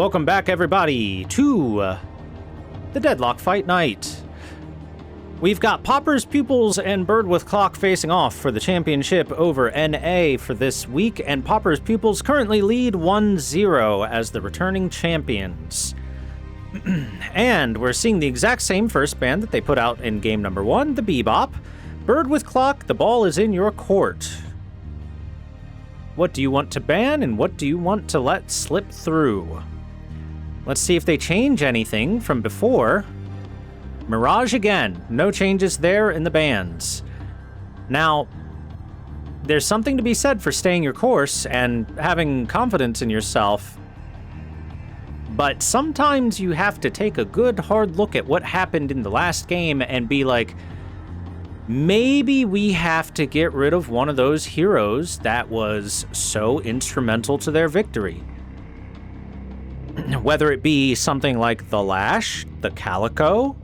Welcome back, everybody, to the Deadlock Fight Night. We've got Poppers, Pupils, and Bird with Clock facing off for the championship over NA for this week, and Poppers, Pupils currently lead 1-0 as the returning champions. And we're seeing the exact same first band that they put out in game number 1, the Bebop. Bird with Clock, the ball is in your court. What do you want to ban, and what do you want to let slip through? Let's see if they change anything from before. Mirage again. No changes there in the bans. Now, there's something to be said for staying your course and having confidence in yourself. But sometimes you have to take a good hard look at what happened in the last game and be like, maybe we have to get rid of one of those heroes that was so instrumental to their victory. Whether it be something like the Lash, the Calico,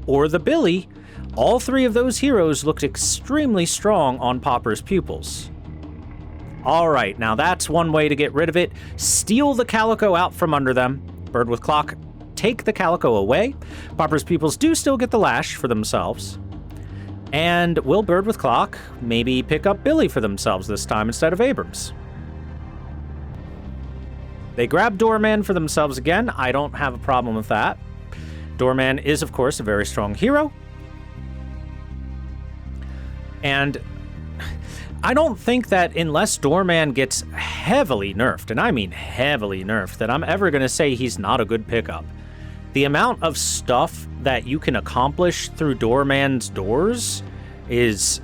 or the Billy, all three of those heroes looked extremely strong on Popper's Pupils. Alright, now that's one way to get rid of it. Steal the Calico out from under them. Bird with Clock, take the Calico away. Popper's Pupils do still get the Lash for themselves. And will Bird with Clock maybe pick up Billy for themselves this time instead of Abrams? They grab Doorman for themselves again. I don't have a problem with that. Doorman is, of course, a very strong hero. And I don't think that unless Doorman gets heavily nerfed, and I mean heavily nerfed, that I'm ever going to say he's not a good pickup. The amount of stuff that you can accomplish through Doorman's doors is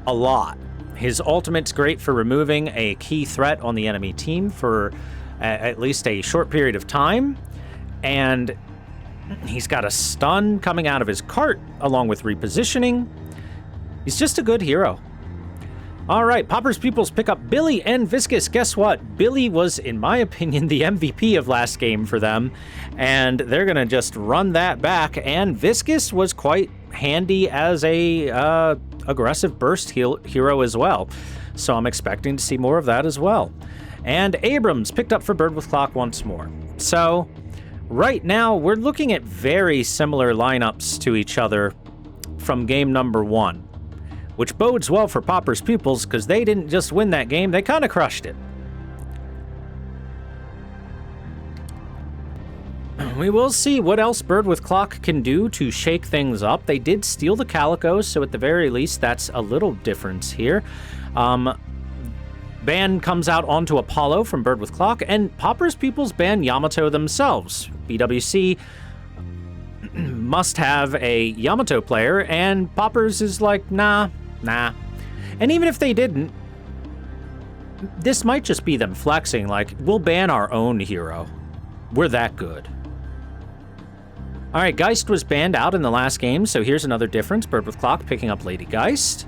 a lot. His ultimate's great for removing a key threat on the enemy team for at least a short period of time, and he's got a stun coming out of his cart along with repositioning. He's just a good hero. All right, Popper's Pupils pick up Billy and Viscous. Guess what? Billy was, in my opinion, the MVP of last game for them, and they're going to just run that back, and Viscous was quite handy as a aggressive burst hero as well, so I'm expecting to see more of that as well. And Abrams picked up for Bird with Clock once more. So right now, we're looking at very similar lineups to each other from game number 1, which bodes well for Popper's Pupils because they didn't just win that game, they kind of crushed it. We will see what else Bird with Clock can do to shake things up. They did steal the Calico, so at the very least, that's a little difference here. Ban comes out onto Apollo from Bird with Clock, and Popper's Pupils ban Yamato themselves. BWC must have a Yamato player, and Poppers is like, nah. And even if they didn't, this might just be them flexing, like, we'll ban our own hero. We're that good. Alright, Geist was banned out in the last game, so here's another difference. Bird with Clock picking up Lady Geist.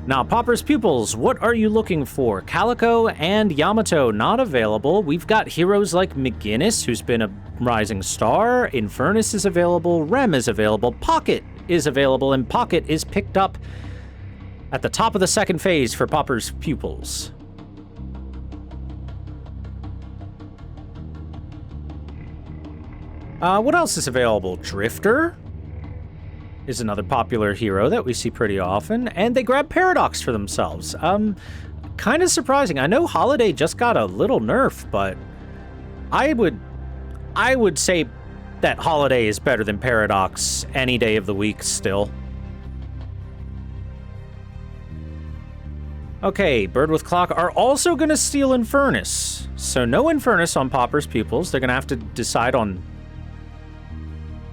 Now, Popper's Pupils, what are you looking for? Calico and Yamato not available. We've got heroes like McGinnis, who's been a rising star. Infernus is available. Rem is available. Pocket is available, and Pocket is picked up at the top of the second phase for Popper's Pupils. What else is available? Drifter is another popular hero that we see pretty often, and they grab Paradox for themselves. Kind of surprising. I know Holiday just got a little nerf, but I would say that Holiday is better than Paradox any day of the week still. Okay, Bird with Clock are also going to steal Infernus. So no Infernus on Popper's Pupils. They're going to have to decide on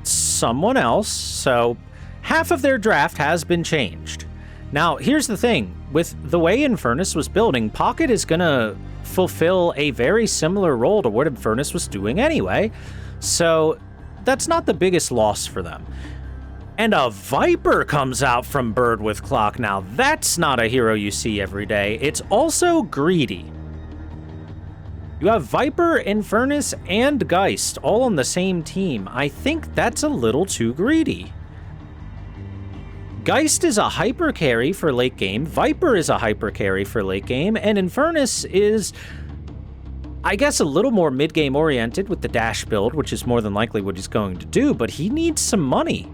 someone else. So half of their draft has been changed. Now, here's the thing. With the way Infernus was building, Pocket is going to fulfill a very similar role to what Infernus was doing anyway. So that's not the biggest loss for them. And a Viper comes out from Bird with Clock. Now, that's not a hero you see every day. It's also greedy. You have Viper, Infernus, and Geist all on the same team. I think that's a little too greedy. Geist is a hyper carry for late game, Viper is a hyper carry for late game, and Infernus is I guess a little more mid-game oriented with the dash build, which is more than likely what he's going to do, but he needs some money.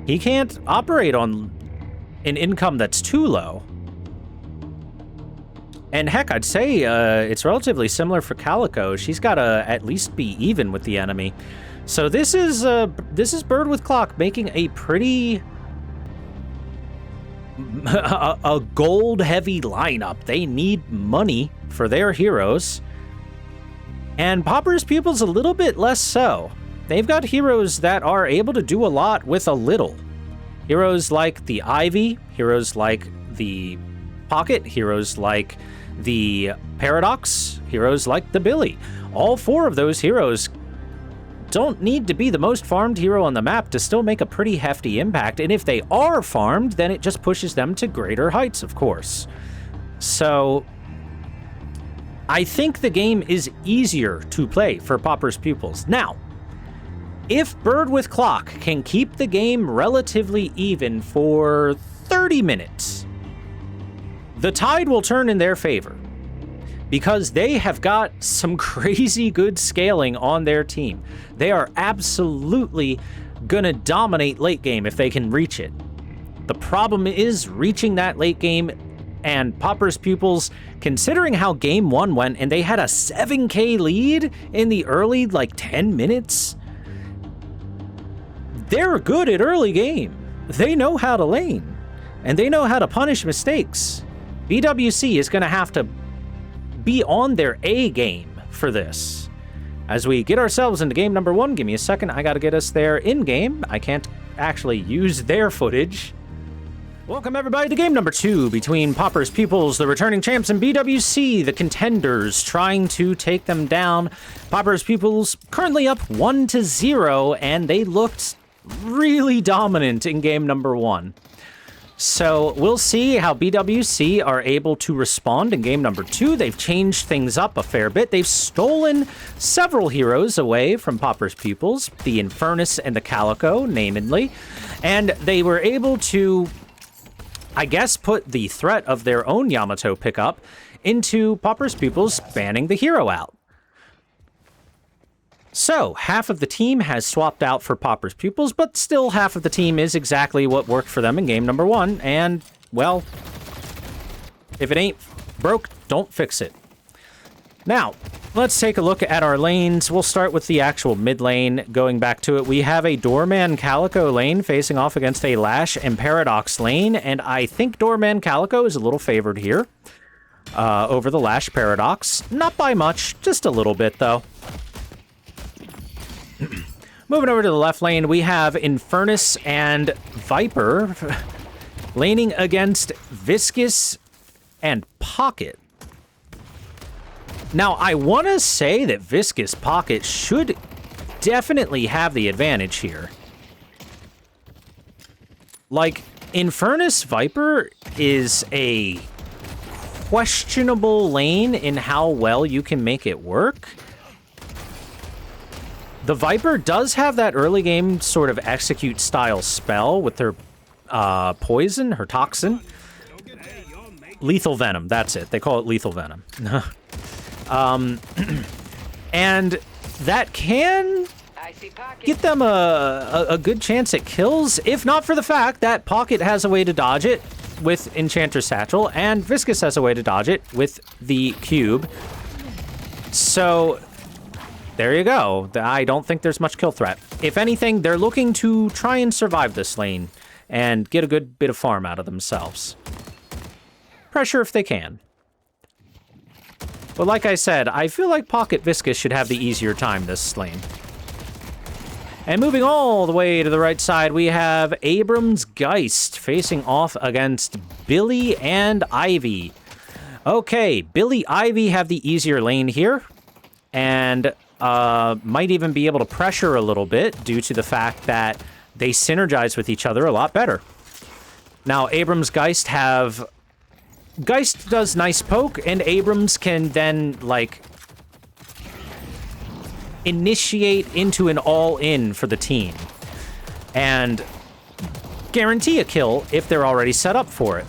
He can't operate on an income that's too low. And heck, I'd say it's relatively similar for Calico. She's got to at least be even with the enemy. So this is Bird with Clock making a pretty a gold-heavy lineup. They need money for their heroes. And Popper's Pupils a little bit less so. They've got heroes that are able to do a lot with a little. Heroes like the Ivy, heroes like the Pocket, heroes like the Paradox, heroes like the Billy. All four of those heroes don't need to be the most farmed hero on the map to still make a pretty hefty impact, and if they are farmed, then it just pushes them to greater heights, of course. So I think the game is easier to play for Popper's Pupils. Now, if Bird with Clock can keep the game relatively even for 30 minutes, the tide will turn in their favor, because they have got some crazy good scaling on their team. They are absolutely gonna dominate late game if they can reach it. The problem is reaching that late game, and Popper's Pupils, considering how game one went, and they had a 7k lead in the early, 10 minutes, they're good at early game. They know how to lane, and they know how to punish mistakes. BWC is gonna have to be on their A game for this. As we get ourselves into game number one, give me a second, I gotta get us there in game. I can't actually use their footage. Welcome everybody to game number two between Popper's Pupils, the returning champs, and BWC, the contenders, trying to take them down. Popper's Pupils currently up 1-0, and they looked really dominant in game number one. So we'll see how BWC are able to respond in game number two. They've changed things up a fair bit. They've stolen several heroes away from Popper's Pupils, the Infernus and the Calico, namely, and they were able to, I guess, put the threat of their own Yamato pickup into Popper's Pupils, banning the hero out. So, half of the team has swapped out for Popper's Pupils, but still half of the team is exactly what worked for them in game number one, and, well, if it ain't broke, don't fix it. Now, let's take a look at our lanes. We'll start with the actual mid lane. Going back to it, we have a Doorman Calico lane facing off against a Lash and Paradox lane, and I think Doorman Calico is a little favored here over the Lash Paradox. Not by much, just a little bit, though. Moving over to the left lane, we have Infernus and Viper laning against Viscous and Pocket. Now, I want to say that Viscous Pocket should definitely have the advantage here. Infernus Viper is a questionable lane in how well you can make it work. The Viper does have that early game sort of execute style spell with her poison, her toxin. Lethal Venom, that's it. They call it Lethal Venom. And that can get them a good chance at kills, if not for the fact that Pocket has a way to dodge it with Enchanter Satchel, and Viscous has a way to dodge it with the Cube. So there you go. I don't think there's much kill threat. If anything, they're looking to try and survive this lane and get a good bit of farm out of themselves. Pressure if they can. But like I said, I feel like Pocket Viscous should have the easier time this lane. And moving all the way to the right side, we have Abram's Geist facing off against Billy and Ivy. Okay, Billy, Ivy have the easier lane here, and might even be able to pressure a little bit due to the fact that they synergize with each other a lot better. Now, Abram's Geist does nice poke, and Abrams can then, initiate into an all-in for the team. And guarantee a kill if they're already set up for it.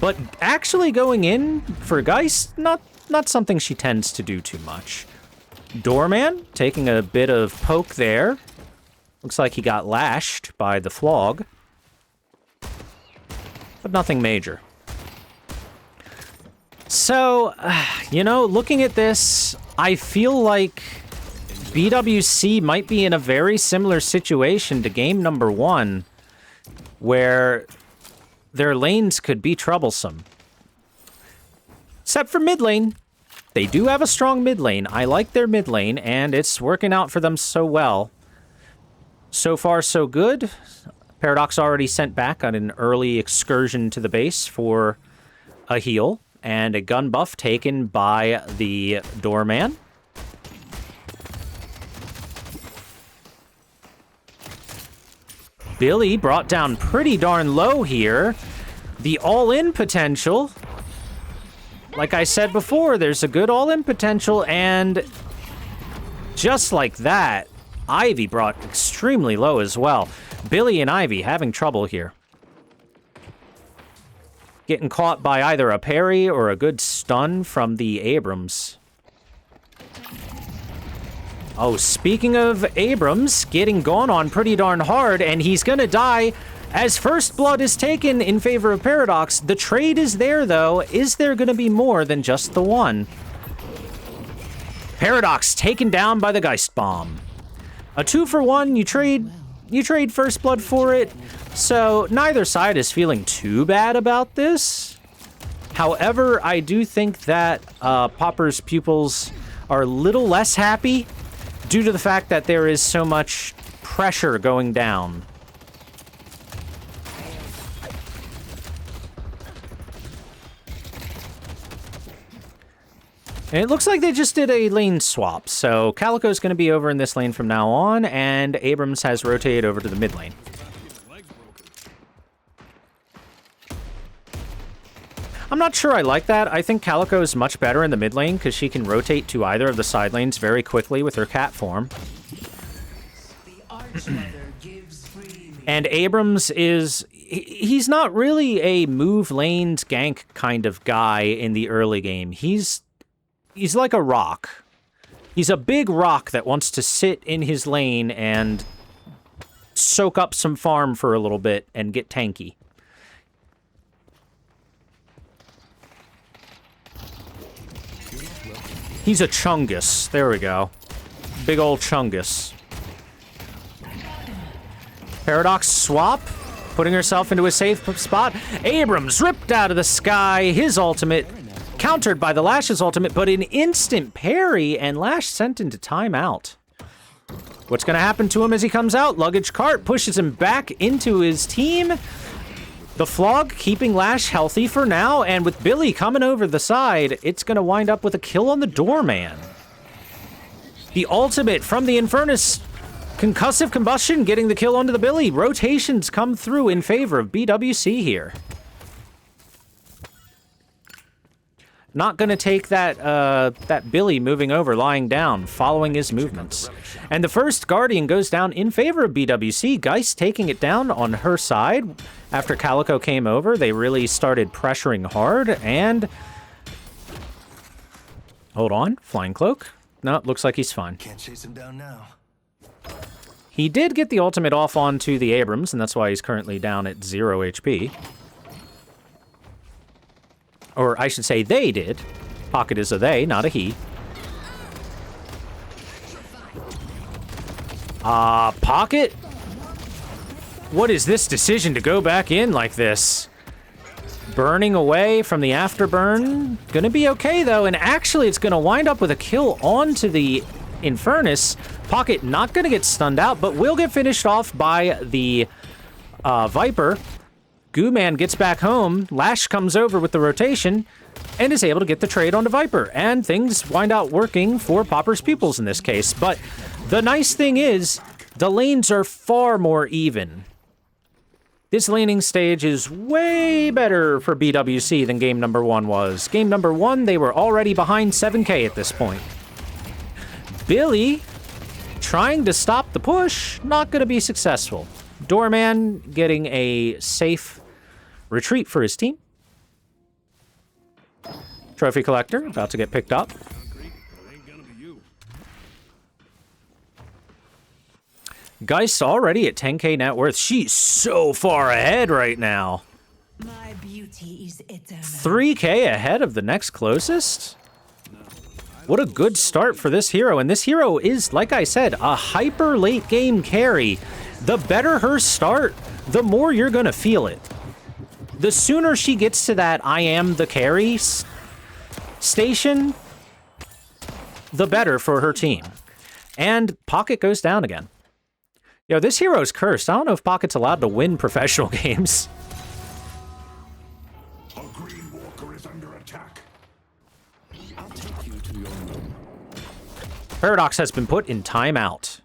But actually going in for Geist, not not something she tends to do too much. Doorman taking a bit of poke there. Looks like he got lashed by the flog. But nothing major. So, you know, looking at this, I feel like BWC might be in a very similar situation to game number 1, where their lanes could be troublesome. Except for mid lane. They do have a strong mid lane. I like their mid lane, and it's working out for them so well. So far, so good. Paradox already sent back on an early excursion to the base for a heal, and a gun buff taken by the Doorman. Billy brought down pretty darn low here. The all-in potential. Like I said before, there's a good all-in potential, and just like that, Ivy brought extremely low as well. Billy and Ivy having trouble here. Getting caught by either a parry or a good stun from the Abrams. Oh, speaking of Abrams, getting gone on pretty darn hard, and he's gonna die as first blood is taken in favor of Paradox. The trade is there, though. Is there gonna be more than just the one? Paradox taken down by the Geist Bomb. A 2-for-1, you trade first blood for it, so neither side is feeling too bad about this. However, I do think that Popper's Pupils are a little less happy due to the fact that there is so much pressure going down. And it looks like they just did a lane swap, so Calico's going to be over in this lane from now on, and Abrams has rotated over to the mid lane. I'm not sure I like that. I think Calico is much better in the mid lane because she can rotate to either of the side lanes very quickly with her cat form. And Abrams is... he's not really a move lanes gank kind of guy in the early game. He's like a rock. He's a big rock that wants to sit in his lane and soak up some farm for a little bit and get tanky. He's a Chungus. There we go. Big old Chungus. Paradox swap, putting herself into a safe spot. Abrams ripped out of the sky. His ultimate countered by the Lash's ultimate, but an instant parry, and Lash sent into timeout. What's going to happen to him as he comes out? Luggage cart pushes him back into his team. The Flog keeping Lash healthy for now, and with Billy coming over the side, it's going to wind up with a kill on the Doorman. The ultimate from the Infernus. Concussive Combustion getting the kill onto the Billy. Rotations come through in favor of BWC here. Not going to take that Billy moving over, lying down, following his movements. And the first Guardian goes down in favor of BWC. Geist taking it down on her side. After Calico came over, they really started pressuring hard, and... hold on, Flying Cloak. No, looks like he's fine. Can't chase him down now. He did get the ultimate off onto the Abrams, and that's why he's currently down at 0 HP. Or I should say they did. Pocket is a they, not a he. Pocket? What is this decision to go back in like this? Burning away from the afterburn. Gonna be okay, though, and actually it's gonna wind up with a kill onto the Infernus. Pocket not gonna get stunned out, but will get finished off by the Viper. Goo Man gets back home. Lash comes over with the rotation and is able to get the trade onto Viper. And things wind out working for Popper's Pupils in this case. But the nice thing is, the lanes are far more even. This laning stage is way better for BWC than game number 1 was. Game number 1, they were already behind 7k at this point. Billy trying to stop the push, not going to be successful. Doorman getting a safe retreat for his team. Trophy collector, about to get picked up. Geist already at 10k net worth. She's so far ahead right now. My beauty is eternal. 3k ahead of the next closest? What a good start for this hero. And this hero is, like I said, a hyper late game carry. The better her start, the more you're gonna feel it. The sooner she gets to that I am the carry station, the better for her team. And Pocket goes down again. Yo, this hero's cursed. I don't know if Pocket's allowed to win professional games. A green walker is under attack. I'll take you to your room. Paradox has been put in timeout.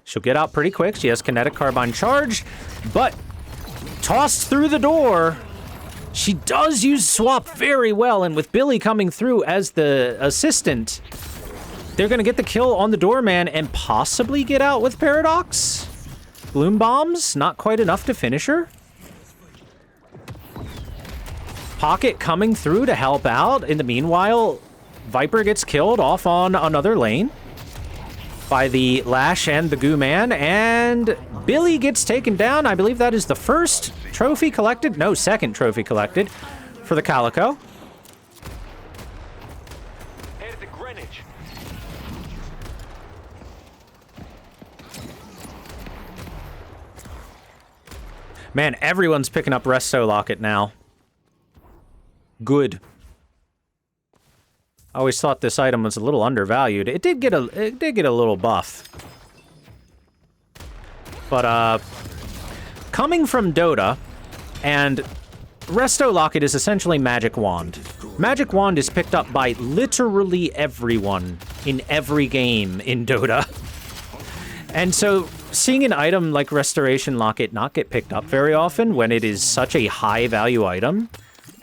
She'll get out pretty quick. She has kinetic carbine charge, but tossed through the door. She does use swap very well, and with Billy coming through as the assistant, they're gonna get the kill on the doorman and possibly get out with Paradox. Bloom bombs, not quite enough to finish her. Pocket coming through to help out. In the meanwhile, Viper gets killed off on another lane by the Lash and the Goo Man, and Billy gets taken down. I believe that is the first trophy collected. No, second trophy collected for the Calico. Head to Greenwich. Man, everyone's picking up Resto Locket now. Good. I always thought this item was a little undervalued. It did get a little buff. But coming from Dota, and Resto Locket is essentially Magic Wand. Magic Wand is picked up by literally everyone in every game in Dota. And so seeing an item like Restoration Locket not get picked up very often when it is such a high value item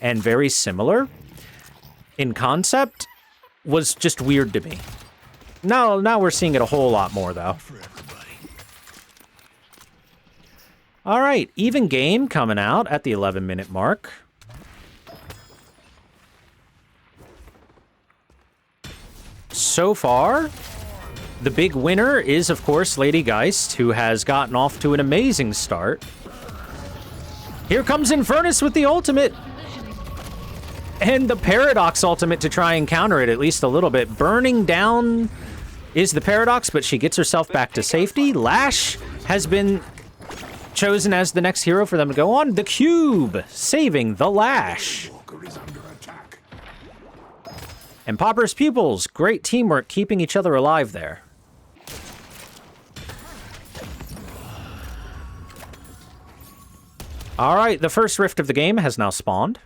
and very similar in concept was just weird to me. Now we're seeing it a whole lot more though. All right, even game coming out at the 11-minute mark. So far, the big winner is, of course, Lady Geist, who has gotten off to an amazing start. Here comes Infernus with the ultimate. And the Paradox ultimate to try and counter it at least a little bit. Burning down is the Paradox, but she gets herself back to safety. Lash has been chosen as the next hero for them to go on. The Cube saving the Lash. Walker is under attack. And Popper's Pupils, great teamwork keeping each other alive there. All right, the first rift of the game has now spawned.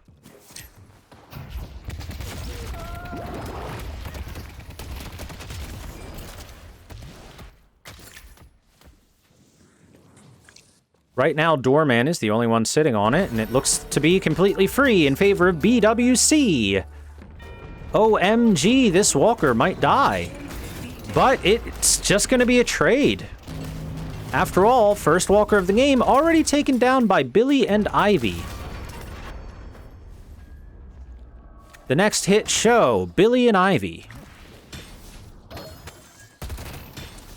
Right now, Doorman is the only one sitting on it, and it looks to be completely free in favor of BWC. OMG, this Walker might die. But it's just going to be a trade. After all, first Walker of the game already taken down by Billy and Ivy. The next hit show, Billy and Ivy.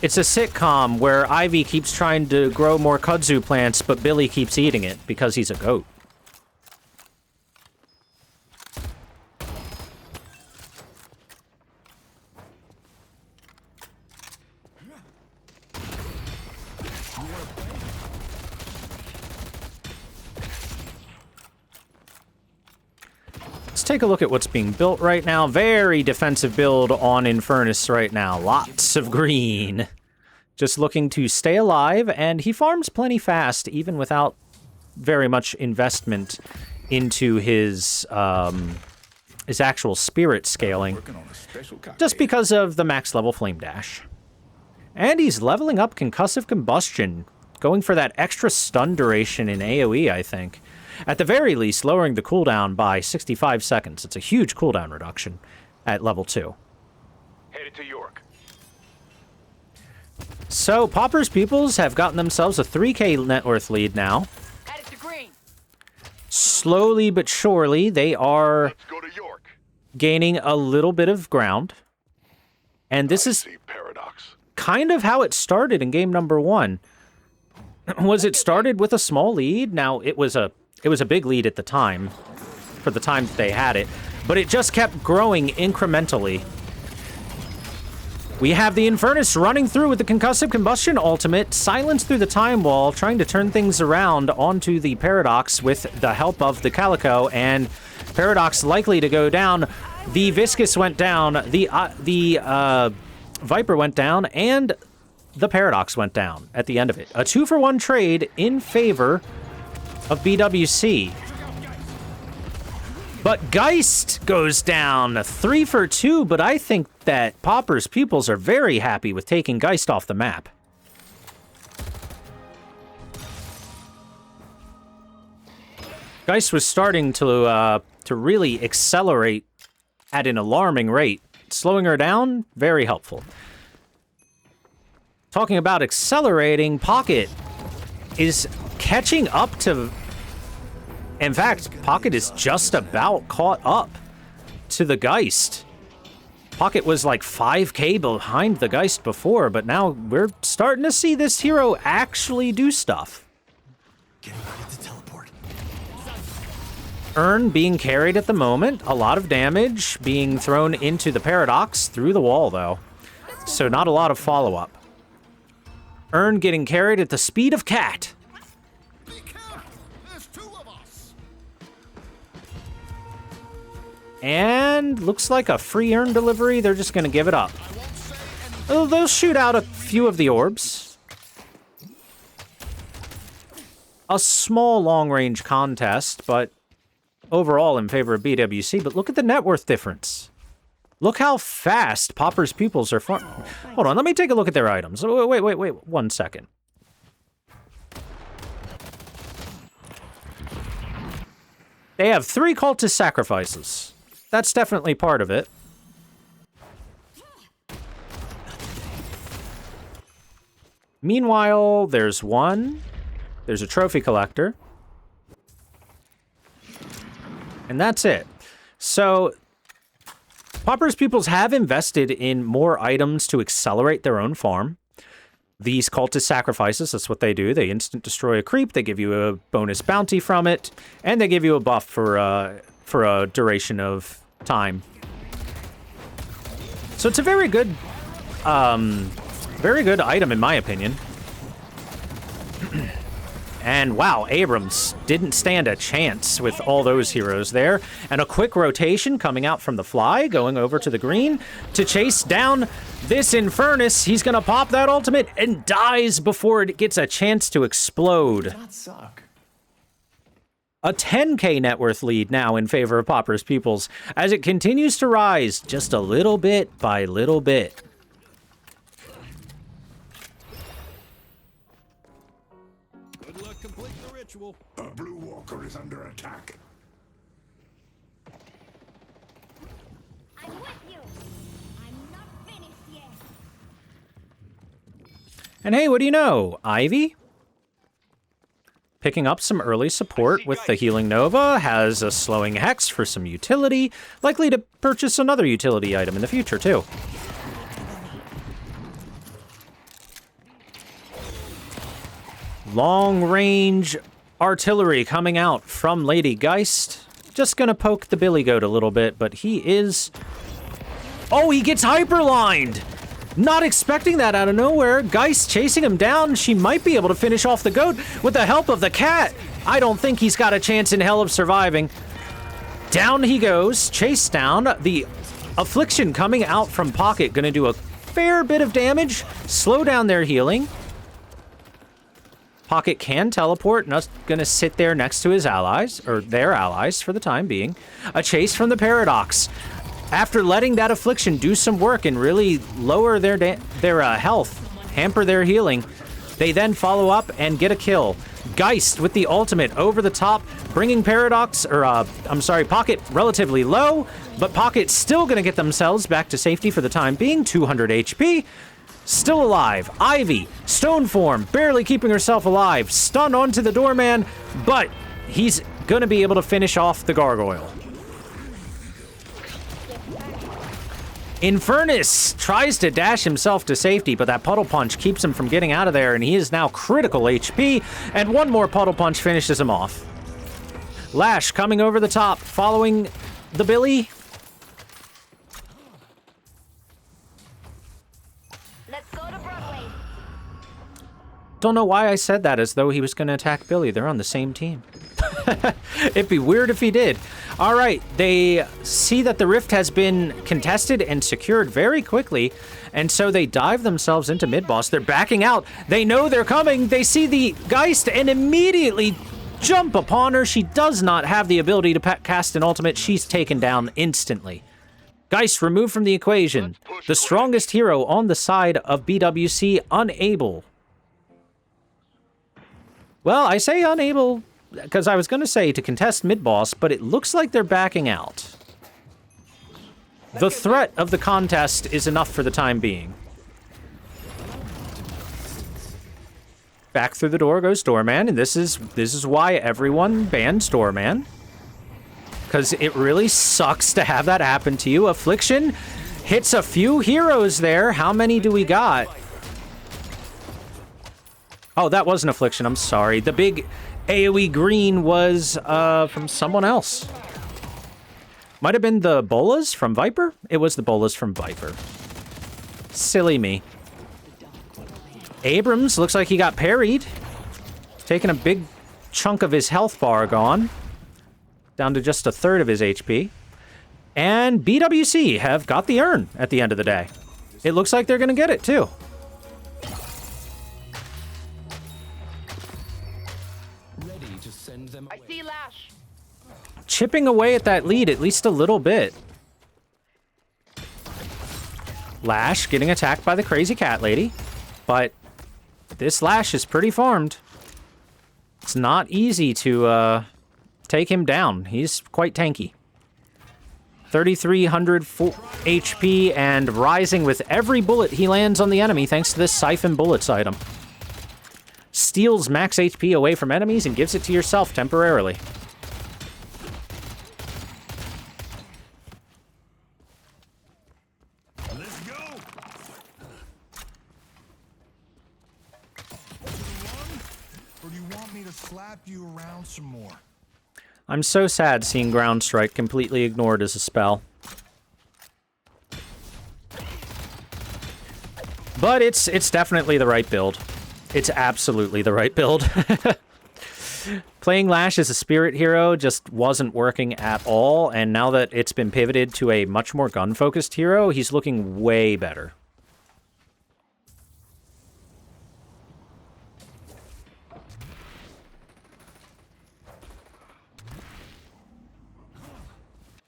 It's a sitcom where Ivy keeps trying to grow more kudzu plants, but Billy keeps eating it because he's a goat. Let's take a look at what's being built right now. Very defensive build on Infernus right now. Lots of green. Just looking to stay alive, and he farms plenty fast, even without very much investment into his actual spirit scaling. Just because of the max level Flame Dash. And he's leveling up Concussive Combustion, going for that extra stun duration in AoE, I think. At the very least, lowering the cooldown by 65 seconds. It's a huge cooldown reduction at level 2. Headed to York. So, Popper's Pupils have gotten themselves a 3k net worth lead now. Headed to green. Slowly but surely, they are Let's go to York. gaining a little bit of ground. And this is Paradox. kind of how it started in game number 1. Was it started with a small lead? Now, it was a big lead at the time, for the time that they had it, but it just kept growing incrementally. We have the Infernus running through with the Concussive Combustion ultimate, Silence through the Time Wall, trying to turn things around onto the Paradox with the help of the Calico, and Paradox likely to go down. The Viscus went down, the Viper went down, and the Paradox went down at the end of it. A 2-for-1 trade in favor of BWC. But Geist goes down 3 for 2, but I think that Popper's Pupils are very happy with taking Geist off the map. Geist was starting to really accelerate at an alarming rate. Slowing her down, very helpful. Talking about accelerating, Pocket is catching up to... In fact, Pocket is just about caught up to the Geist. Pocket was like 5k behind the Geist before, but now we're starting to see this hero actually do stuff. Getting ready to teleport. Urn being carried at the moment. A lot of damage being thrown into the Paradox through the wall, though. So not a lot of follow-up. Urn getting carried at the speed of Cat. And looks like a free Urn delivery. They're just going to give it up. Oh, they'll shoot out a few of the orbs. A small long-range contest, but overall in favor of BWC. But look at the net worth difference. Look how fast Popper's Pupils are farming. Hold on, let me take a look at their items. Wait, 1 second. They have 3 cultist sacrifices. That's definitely part of it. Meanwhile, there's one. There's a trophy collector. And that's it. So, Popper's Pupils have invested in more items to accelerate their own farm. These cultist sacrifices, that's what they do. They instant destroy a creep, they give you a bonus bounty from it, and they give you a buff for a duration of time. So it's a very good item in my opinion. And wow, Abrams didn't stand a chance with all those heroes there. And a quick rotation coming out from the fly, going over to the green to chase down this Infernus. He's gonna pop that ultimate and dies before it gets a chance to explode. Not suck. A 10k net worth lead now in favor of Popper's Pupils as it continues to rise just a little bit by little bit. Good luck completing the ritual. A blue walker is under attack. I'm with you. I'm not finished yet. And hey, what do you know? Ivy? Picking up some early support with the Healing Nova, has a Slowing Hex for some utility, likely to purchase another utility item in the future, too. Long-range artillery coming out from Lady Geist. Just gonna poke the Billy Goat a little bit, but he is... Oh, he gets hyperlined! Not expecting that out of nowhere. Geist chasing him down. She might be able to finish off the goat with the help of the cat. I don't think he's got a chance in hell of surviving. Down he goes. Chased down. The affliction coming out from Pocket. Gonna do a fair bit of damage. Slow down their healing. Pocket can teleport. Not gonna sit there next to his allies, or their allies for the time being. A chase from the Paradox. After letting that affliction do some work and really lower their health, hamper their healing, they then follow up and get a kill. Geist with the ultimate over the top, bringing Pocket relatively low, but Pocket still gonna get themselves back to safety for the time being. 200 HP, still alive. Ivy, stone form, barely keeping herself alive, stunned onto the doorman, but he's gonna be able to finish off the gargoyle. Infernus tries to dash himself to safety, but that puddle punch keeps him from getting out of there, and he is now critical HP, and one more puddle punch finishes him off. Lash coming over the top, following the Billy. Let's go to Broadway. Don't know why I said that as though he was going to attack Billy. They're on the same team. It'd be weird if he did. All right, they see that the rift has been contested and secured very quickly, and so they dive themselves into mid-boss. They're backing out. They know they're coming. They see the Geist and immediately jump upon her. She does not have the ability to cast an ultimate. She's taken down instantly. Geist removed from the equation. The strongest hero on the side of BWC, unable. Well, I say unable because I was going to say to contest mid-boss, but it looks like they're backing out. The threat of the contest is enough for the time being. Back through the door goes Doorman, and this is why everyone bans Doorman. Because it really sucks to have that happen to you. Affliction hits a few heroes there. How many do we got? Oh, that wasn't Affliction. I'm sorry. The big AoE green was from someone else. Might have been the bolas from Viper? It was the bolas from Viper. Silly me. Abrams looks like he got parried. Taking a big chunk of his health bar gone. Down to just a third of his HP. And BWC have got the urn at the end of the day. It looks like they're going to get it, too. I see Lash. Chipping away at that lead at least a little bit. Lash getting attacked by the crazy cat lady. But this Lash is pretty farmed. It's not easy to take him down. He's quite tanky. 3,300 HP and rising with every bullet he lands on the enemy thanks to this Siphon Bullets item. Steals max HP away from enemies and gives it to yourself temporarily. Let's go. Or do you want me to slap you around some more? I'm so sad seeing Ground Strike completely ignored as a spell. But it's definitely the right build. It's absolutely the right build. Playing Lash as a spirit hero just wasn't working at all, and now that it's been pivoted to a much more gun-focused hero, he's looking way better.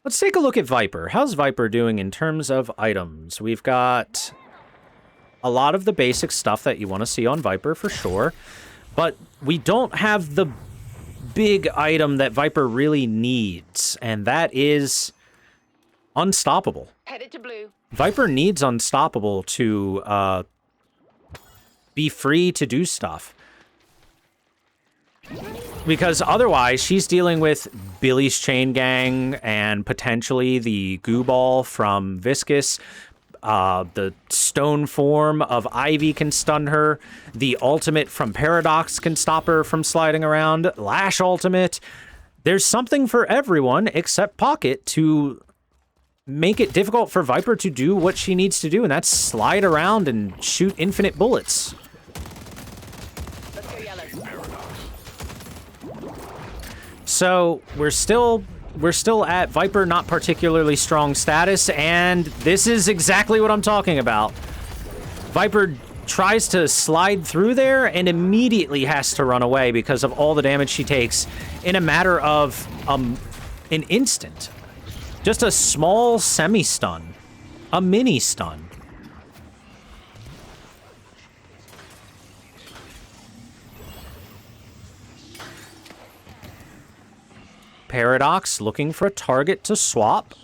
Let's take a look at Viper. How's Viper doing in terms of items? We've got a lot of the basic stuff that you want to see on Viper for sure, but we don't have the big item that Viper really needs, and that is Unstoppable. Headed to blue. Viper needs Unstoppable to be free to do stuff. Because otherwise, she's dealing with Billy's Chain Gang and potentially the Goo Ball from Viscous. The stone form of Ivy can stun her. The ultimate from Paradox can stop her from sliding around. Lash ultimate. There's something for everyone except Pocket to make it difficult for Viper to do what she needs to do, and that's slide around and shoot infinite bullets. Let's go yellow. So we're still at Viper not particularly strong status, and this is exactly what I'm talking about. Viper tries to slide through there and immediately has to run away because of all the damage she takes in a matter of an instant. Just a small semi-stun. A mini-stun. Paradox looking for a target to swap.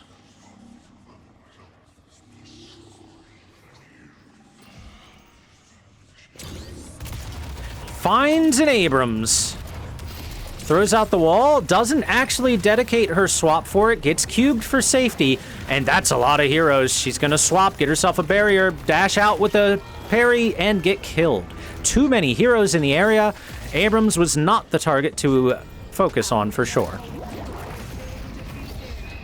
Finds an Abrams. Throws out the wall, doesn't actually dedicate her swap for it, gets cubed for safety, and that's a lot of heroes. She's gonna swap, get herself a barrier, dash out with a parry, and get killed. Too many heroes in the area. Abrams was not the target to focus on for sure.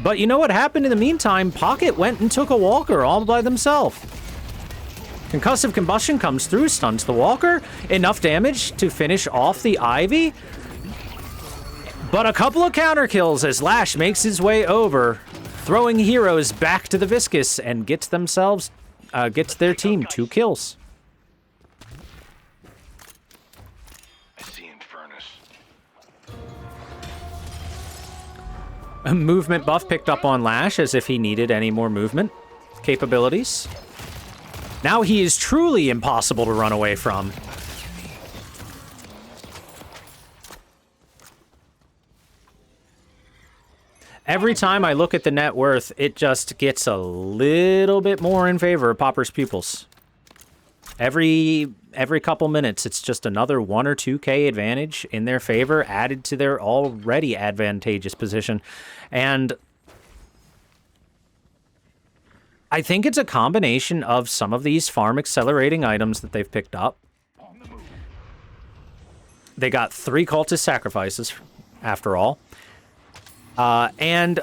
But you know what happened in the meantime? Pocket went and took a walker all by themselves. Concussive combustion comes through, stuns the walker. Enough damage to finish off the Ivy. But a couple of counter kills as Lash makes his way over, throwing heroes back to the Viscous and gets their team 2 kills. I see Infernus. A movement buff picked up on Lash as if he needed any more movement capabilities. Now he is truly impossible to run away from. Every time I look at the net worth, it just gets a little bit more in favor of Popper's Pupils. Every couple minutes, it's just another 1 or 2K advantage in their favor, added to their already advantageous position. And I think it's a combination of some of these farm accelerating items that they've picked up. They got 3 cultist sacrifices, after all. And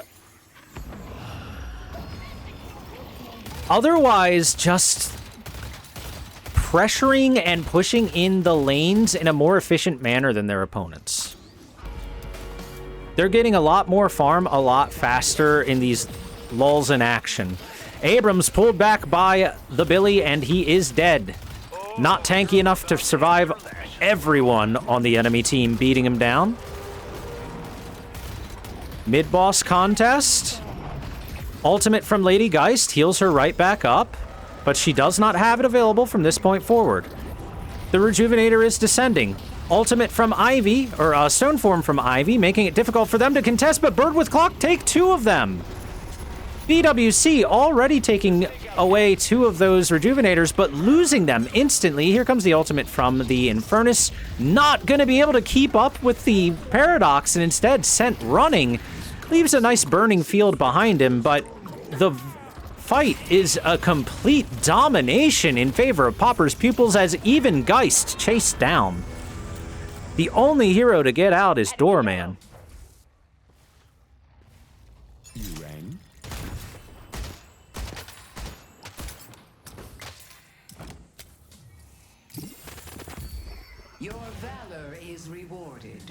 otherwise, just pressuring and pushing in the lanes in a more efficient manner than their opponents. They're getting a lot more farm a lot faster in these lulls in action. Abrams pulled back by the Billy, and he is dead. Not tanky enough to survive everyone on the enemy team beating him down. Mid-boss contest. Ultimate from Lady Geist heals her right back up, but she does not have it available from this point forward. The Rejuvenator is descending. Ultimate from Ivy, or Stone Form from Ivy, making it difficult for them to contest, but Bird with Clock take 2 of them. BWC already taking away 2 of those Rejuvenators, but losing them instantly. Here comes the ultimate from the Infernus. Not going to be able to keep up with the Paradox, and instead sent running. Leaves a nice burning field behind him, but the fight is a complete domination in favor of Popper's Pupils as even Geist chased down. The only hero to get out is Doorman. You rang? Your valor is rewarded.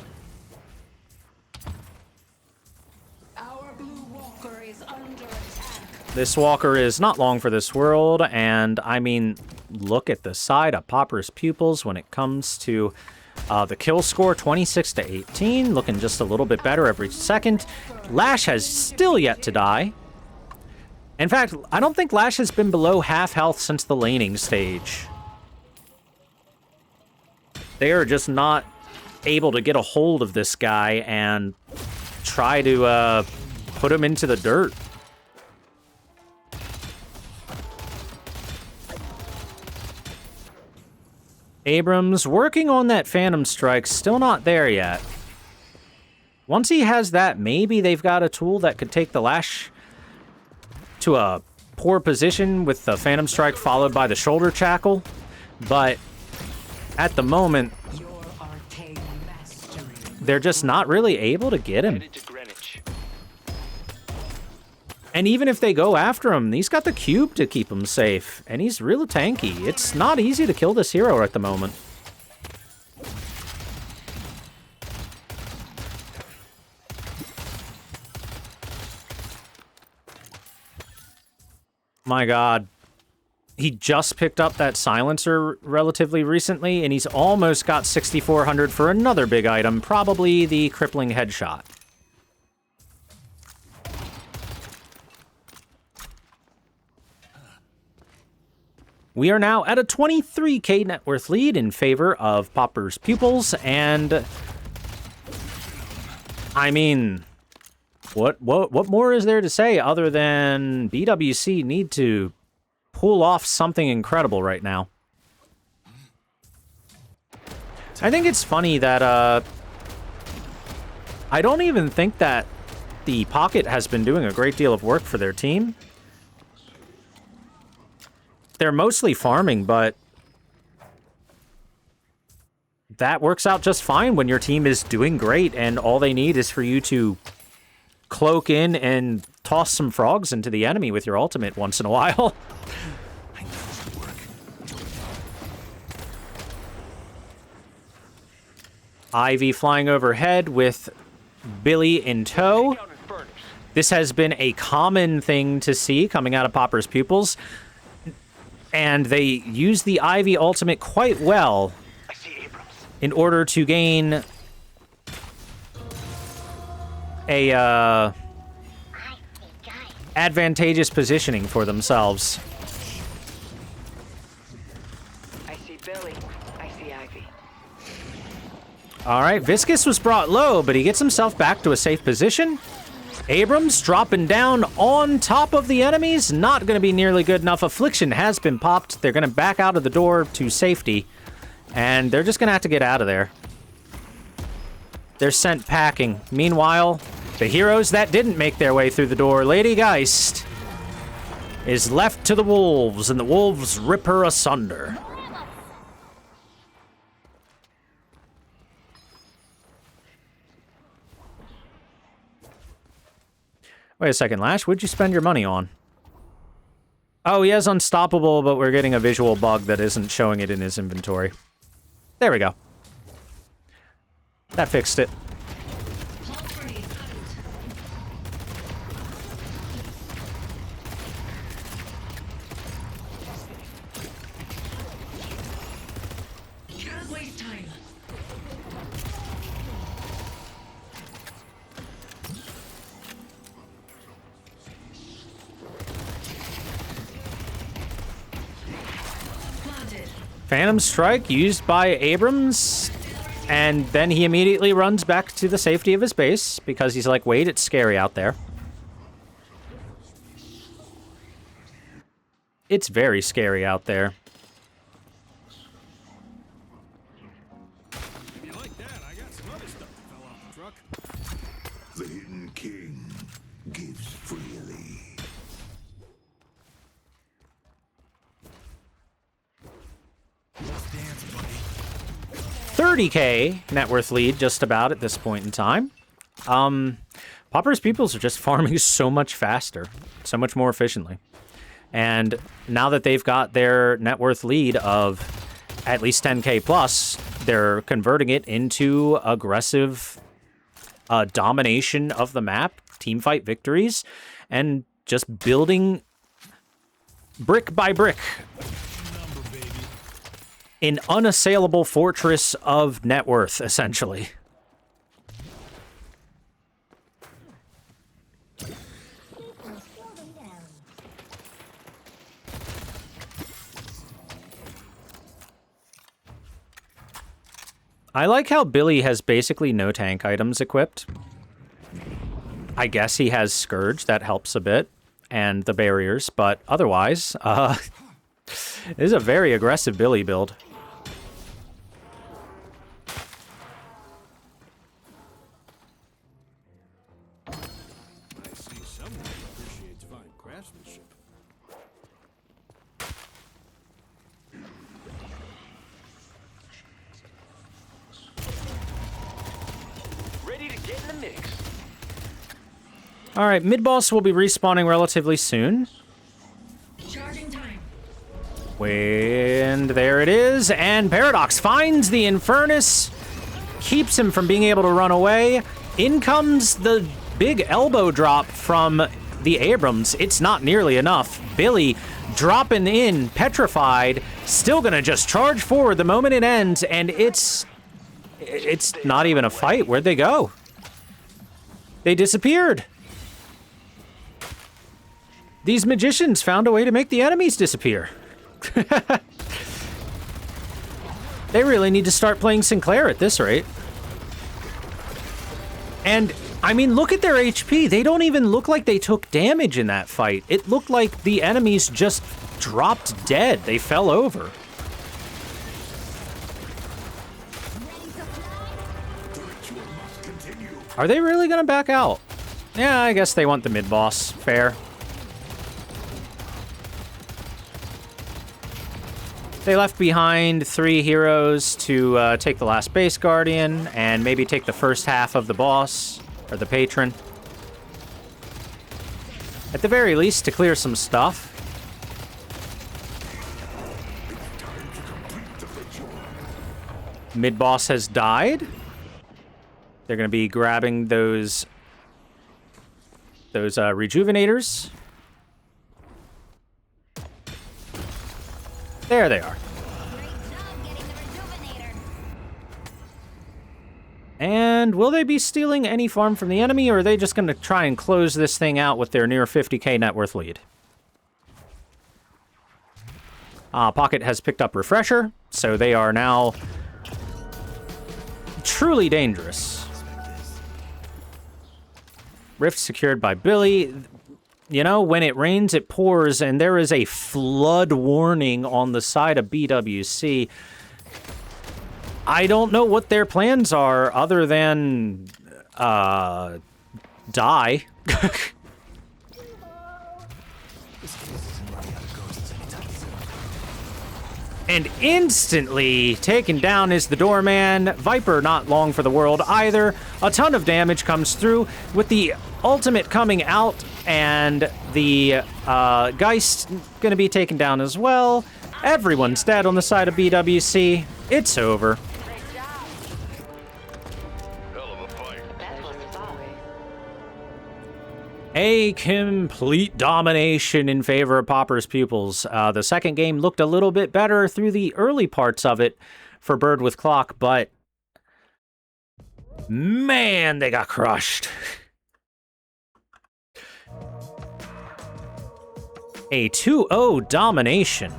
Our blue walker is under attack. This walker is not long for this world, and I mean, look at the side of Popper's Pupils when it comes to the kill score, 26 to 18, looking just a little bit better every second. Lash has still yet to die. In fact, I don't think Lash has been below half health since the laning stage. They are just not able to get a hold of this guy and try to put him into the dirt. Abrams working on that Phantom Strike, still not there yet. Once he has that, maybe they've got a tool that could take the Lash to a poor position with the Phantom Strike followed by the Shoulder Shackle. But at the moment, Your arcane mastery. they're just not really able to get him. Headed to Greenwich. And even if they go after him, he's got the cube to keep him safe. And he's real tanky. It's not easy to kill this hero at the moment. My god. He just picked up that silencer relatively recently, and he's almost got 6,400 for another big item, probably the crippling headshot. We are now at a 23k net worth lead in favor of Popper's Pupils, and I mean, what more is there to say other than BWC need to pull off something incredible right now? I think it's funny that I don't even think that the Pocket has been doing a great deal of work for their team. They're mostly farming, but that works out just fine when your team is doing great and all they need is for you to cloak in and toss some frogs into the enemy with your ultimate once in a while. I know this will work. Ivy flying overhead with Billy in tow. Down in furnace. This has been a common thing to see coming out of Popper's Pupils. And they use the Ivy ultimate quite well I see Abrams. in order to gain a advantageous positioning for themselves. I see Billy. I see Ivy. All right, Viscus was brought low, but he gets himself back to a safe position. Abrams dropping down on top of the enemies. Not going to be nearly good enough. Affliction has been popped. They're going to back out of the door to safety. And they're just going to have to get out of there. They're sent packing. Meanwhile, the heroes that didn't make their way through the door, Lady Geist, is left to the wolves, and the wolves rip her asunder. Wait a second, Lash, what'd you spend your money on? Oh, he has Unstoppable, but we're getting a visual bug that isn't showing it in his inventory. There we go. That fixed it. Can't waste time. Planted. Phantom Strike used by Abrams, and then he immediately runs back to the safety of his base because he's like, wait, it's scary out there. It's very scary out there. If you like that, I got some other stuff that fell off the truck. The Hidden King gives freely. Let's dance, buddy. 30k net worth lead just about at this point in time. Popper's Pupils are just farming so much faster, so much more efficiently. And now that they've got their net worth lead of at least 10k plus, they're converting it into aggressive domination of the map, teamfight victories, and just building brick by brick an unassailable fortress of net worth, essentially. I like how Billy has basically no tank items equipped. I guess he has Scourge, that helps a bit, and the barriers, but otherwise, it is a very aggressive Billy build. I see someone appreciates fine craftsmanship. Ready to get in the mix. All right, mid-boss will be respawning relatively soon. Charging time. And there it is, and Paradox finds the Infernus, keeps him from being able to run away. In comes the big elbow drop from the Abrams. It's not nearly enough. Billy dropping in, petrified, still gonna just charge forward the moment it ends, and it's not even a fight. Where'd they go? They disappeared. These magicians found a way to make the enemies disappear. They really need to start playing Sinclair at this rate. And, I mean, look at their HP. They don't even look like they took damage in that fight. It looked like the enemies just dropped dead. They fell over. The ritual must continue. Are they really gonna back out? Yeah, I guess they want the mid-boss. Fair. They left behind 3 heroes to take the last base guardian and maybe take the first half of the boss, or the patron. At the very least, to clear some stuff. Mid-boss has died. They're going to be grabbing those rejuvenators. There they are. Great job getting the rejuvenator. And will they be stealing any farm from the enemy, or are they just going to try and close this thing out with their near 50k net worth lead? Pocket has picked up Refresher, so they are now truly dangerous. Rift secured by Billy. You know, when it rains, it pours, and there is a flood warning on the side of BWC. I don't know what their plans are other than, die. And instantly taken down is the doorman. Viper not long for the world either. A ton of damage comes through with the ultimate coming out, and the Geist gonna be taken down as well. Everyone's dead on the side of BWC. It's over. That's what it's always. A complete domination in favor of Popper's Pupils. The second game looked a little bit better through the early parts of it for Bird with Clock, but man, they got crushed. A 2-0 domination.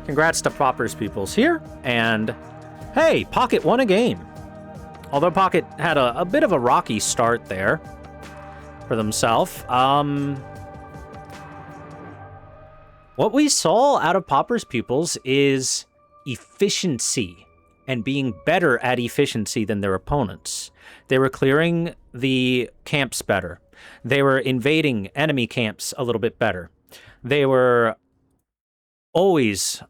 Congrats to Popper's Pupils here, and hey, Pocket won a game. Although Pocket had a bit of a rocky start there for themselves. What we saw out of Popper's Pupils is efficiency and being better at efficiency than their opponents. They were clearing the camps better. They were invading enemy camps a little bit better. They were always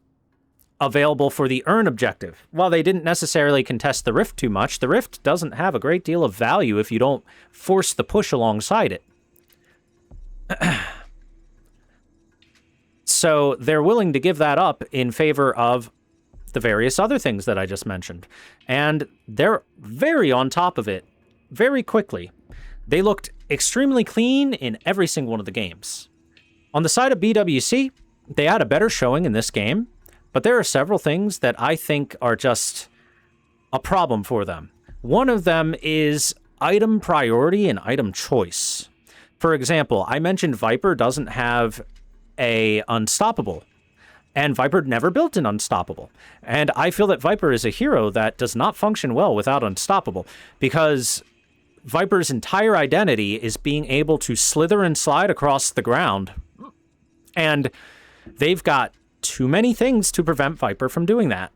available for the earn objective. While they didn't necessarily contest the Rift too much, the Rift doesn't have a great deal of value if you don't force the push alongside it. So they're willing to give that up in favor of the various other things that I just mentioned. And they're very on top of it very quickly. They looked extremely clean in every single one of the games. On the side of BWC, they had a better showing in this game, but there are several things that I think are just a problem for them. One of them is item priority and item choice. For example, I mentioned Viper doesn't have a Unstoppable, and Viper never built an Unstoppable. And I feel that Viper is a hero that does not function well without Unstoppable, because Viper's entire identity is being able to slither and slide across the ground. And they've got too many things to prevent Viper from doing that.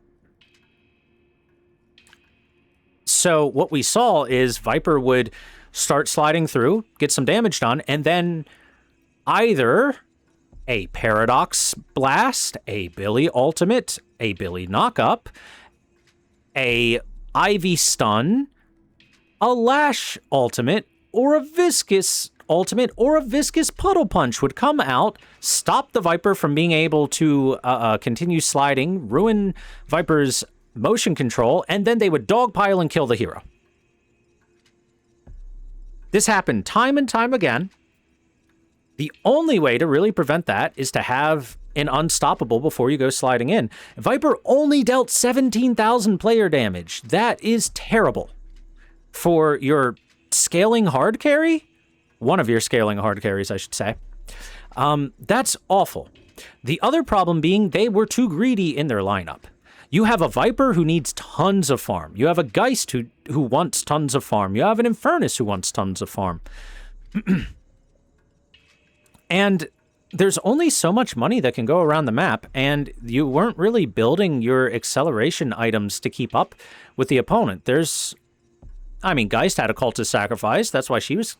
So what we saw is Viper would start sliding through, get some damage done, and then either a Paradox Blast, a Billy Ultimate, a Billy Knockup, a Ivy Stun, a Lash Ultimate, or a Viscous Ultimate, or a Viscous Puddle Punch would come out, stop the Viper from being able to continue sliding, ruin Viper's motion control, and then they would dogpile and kill the hero. This happened time and time again. The only way to really prevent that is to have an Unstoppable before you go sliding in. Viper only dealt 17,000 player damage. That is terrible. For your scaling hard carry, one of your scaling hard carries, I should say, that's awful. The other problem being they were too greedy in their lineup. You have a Viper who needs tons of farm. You have a Geist who wants tons of farm. You have an Infernus who wants tons of farm. And there's only so much money that can go around the map, and you weren't really building your acceleration items to keep up with the opponent. Geist had a cultist sacrifice. That's why she was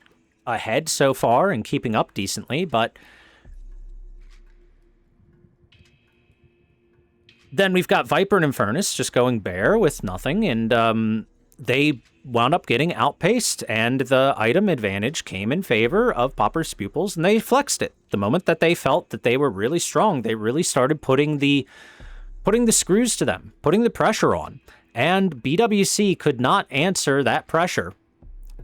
ahead so far and keeping up decently, but then we've got Viper and Infernus just going bare with nothing, and they wound up getting outpaced, and the item advantage came in favor of Popper's Pupils, and they flexed it. The moment that they felt that they were really strong, they really started putting the screws to them, putting the pressure on, and BWC could not answer that pressure.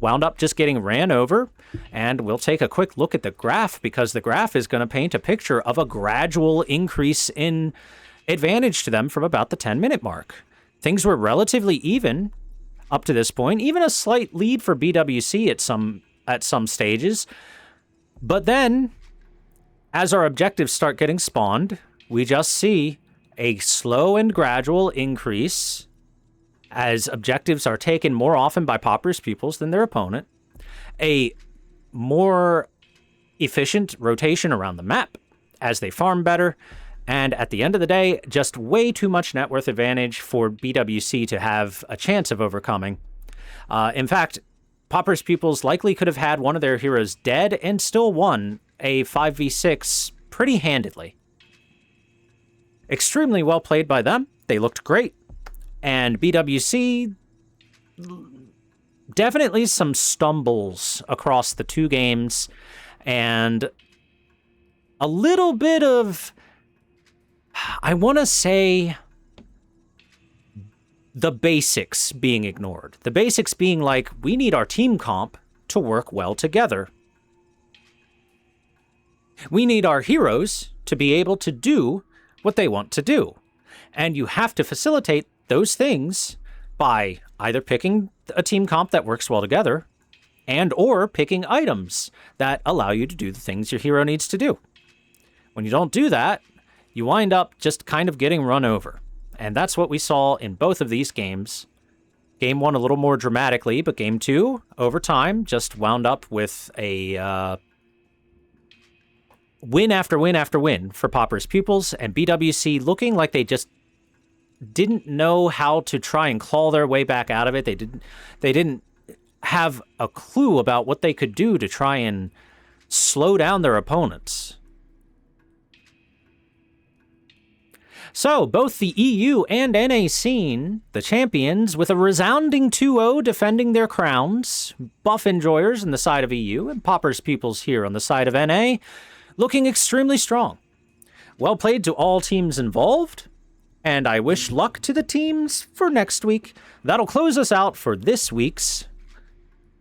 Wound up just getting ran over, and we'll take a quick look at the graph, because the graph is going to paint a picture of a gradual increase in advantage to them from about the 10-minute mark. Things were relatively even up to this point, even a slight lead for BWC at some stages. But then, as our objectives start getting spawned, we just see a slow and gradual increase as objectives are taken more often by Popper's Pupils than their opponent, a more efficient rotation around the map as they farm better, and at the end of the day, just way too much net worth advantage for BWC to have a chance of overcoming. In fact, Popper's Pupils likely could have had one of their heroes dead and still won a 5v6 pretty handedly. Extremely well played by them. They looked great. And BWC, definitely some stumbles across the two games, and a little bit of, I want to say, the basics being ignored. The basics being like, we need our team comp to work well together. We need our heroes to be able to do what they want to do. And you have to facilitate those things by either picking a team comp that works well together and or picking items that allow you to do the things your hero needs to do. When you don't do that, you wind up just kind of getting run over. And that's what we saw in both of these games. Game 1 a little more dramatically, but Game 2, over time, just wound up with a win after win after win for Popper's Pupils, and BWC looking like they just didn't know how to try and claw their way back out of it. They didn't have a clue about what they could do to try and slow down their opponents. So, both the EU and NA scene, the champions, with a resounding 2-0 defending their crowns, buff enjoyers on the side of EU, and Popper's Pupils here on the side of NA, looking extremely strong. Well played to all teams involved, and I wish luck to the teams for next week. That'll close us out for this week's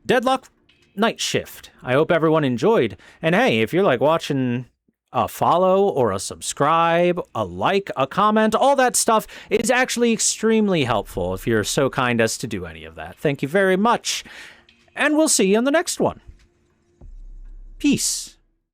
Deadlock Night Shift. I hope everyone enjoyed, and hey, if you're like watching a follow or a subscribe, a like, a comment, all that stuff is actually extremely helpful if you're so kind as to do any of that. Thank you very much, and we'll see you on the next one. Peace.